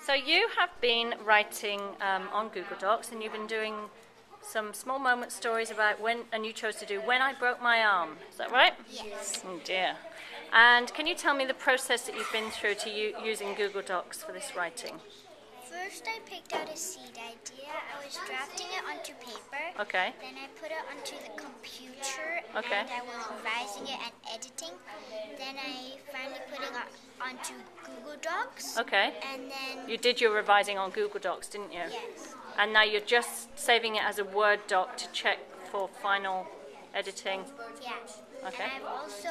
So you have been writing on Google Docs, and you've been doing some small moment stories about when, and you chose to do When I Broke My Arm. Is that right? Yes. Oh dear. And can you tell me the process that you've been through to using Google Docs for this writing? First, I picked out a seed idea. I was drafting it onto paper. Okay. Then I put it onto the computer. Okay. And I was revising it and editing. Then I finally put it onto Google Docs. Okay. And then... You did your revising on Google Docs, didn't you? Yes. And now you're just saving it as a Word doc to check for final editing? Yes. Okay. And I've also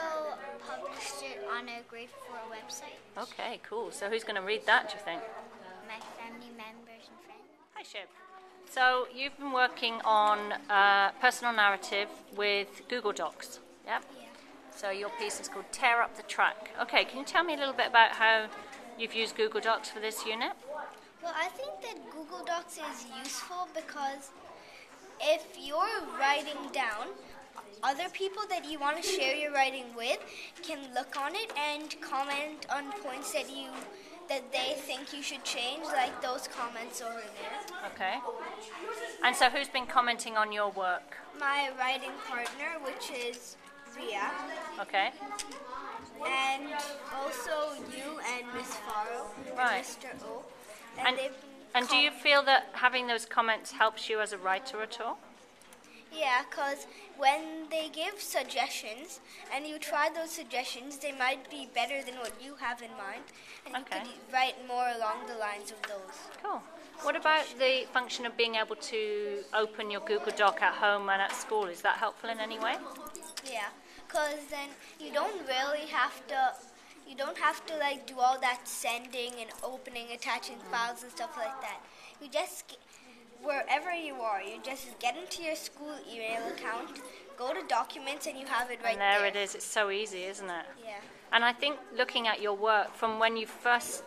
published it on a grade 4 website. Okay, cool. So who's going to read that, do you think? My family members and friends. Hi, Shib. So you've been working on personal narrative with Google Docs, yep? Yeah. So your piece is called Tear Up the Track. Okay, can you tell me a little bit about how you've used Google Docs for this unit? Well, I think that Google Docs is useful because if you're writing down, other people that you want to share your writing with can look on it and comment on points that they think you should change, like those comments over there. Okay. And so who's been commenting on your work? My writing partner, which is Ria. Okay. And also you and Miss Farrow Right. and Mr. O. And do you feel that having those comments helps you as a writer at all? Yeah, because when they give suggestions and you try those suggestions, they might be better than what you have in mind, and Okay. you could write more along the lines of those. Cool. What about the function of being able to open your Google Doc at home and at school? Is that helpful in any way? Yeah, because then you don't have to like do all that sending and opening, attaching files and stuff like that. You just wherever you are, you just get into your school email account, go to documents, and you have it right there. And there it is. It's so easy, isn't it? Yeah. And I think looking at your work from when you first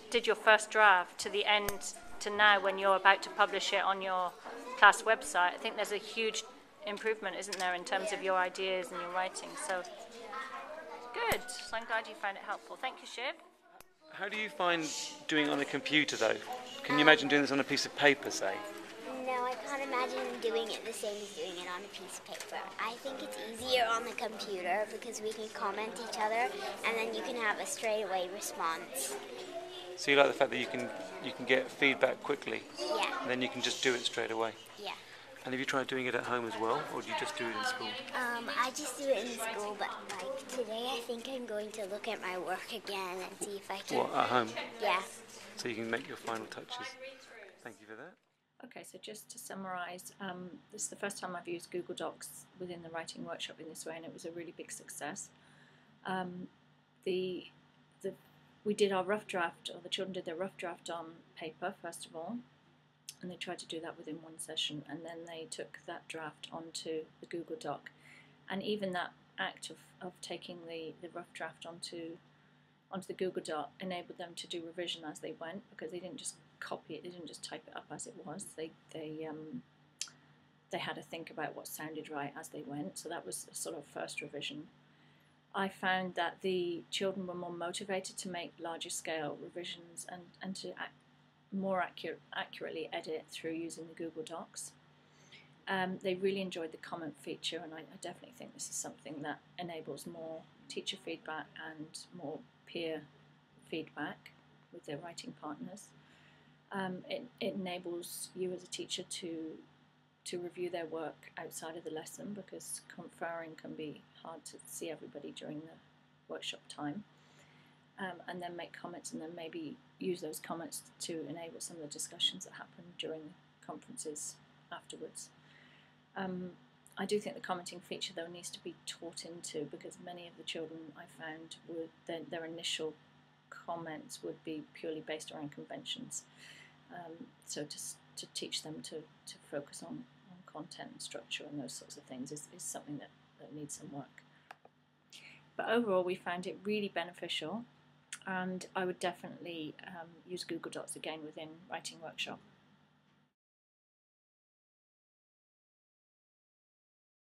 did your first draft to the end to now when you're about to publish it on your class website, I think there's a huge improvement, isn't there, in terms of your ideas and your writing. So good. So I'm glad you found it helpful. Thank you, Shiv. How do you find doing it on a computer, though? Can you imagine doing this on a piece of paper, say? No, I can't imagine doing it the same as doing it on a piece of paper. I think it's easier on the computer because we can comment each other and then you can have a straightaway response. So you like the fact that you can get feedback quickly? Yeah. And then you can just do it straight away? Yeah. And have you tried doing it at home as well, or do you just do it in school? I just do it in school, but like today I think I'm going to look at my work again and see if I can... What, at home? Yeah. So you can make your final touches. Thank you for that. Okay, so just to summarise, this is the first time I've used Google Docs within the writing workshop in this way, and it was a really big success. We did our rough draft, or the children did their rough draft on paper first of all, and they tried to do that within one session, and then they took that draft onto the Google Doc, and even that act of taking the rough draft onto the Google Doc enabled them to do revision as they went, because they didn't just copy it, they didn't just type it up as it was, they had to think about what sounded right as they went, so that was a sort of first revision. I found that the children were more motivated to make larger scale revisions and to more accurately edit through using the Google Docs. They really enjoyed the comment feature, and I definitely think this is something that enables more teacher feedback and more peer feedback with their writing partners. It enables you as a teacher to review their work outside of the lesson, because conferring can be hard to see everybody during the workshop time, and then make comments, and then maybe use those comments to enable some of the discussions that happen during conferences afterwards. I do think the commenting feature though needs to be taught into, because many of the children I found would their initial comments would be purely based around conventions. So to teach them to focus on content and structure and those sorts of things is something that needs some work. But overall we found it really beneficial, and I would definitely use Google Docs again within writing workshop.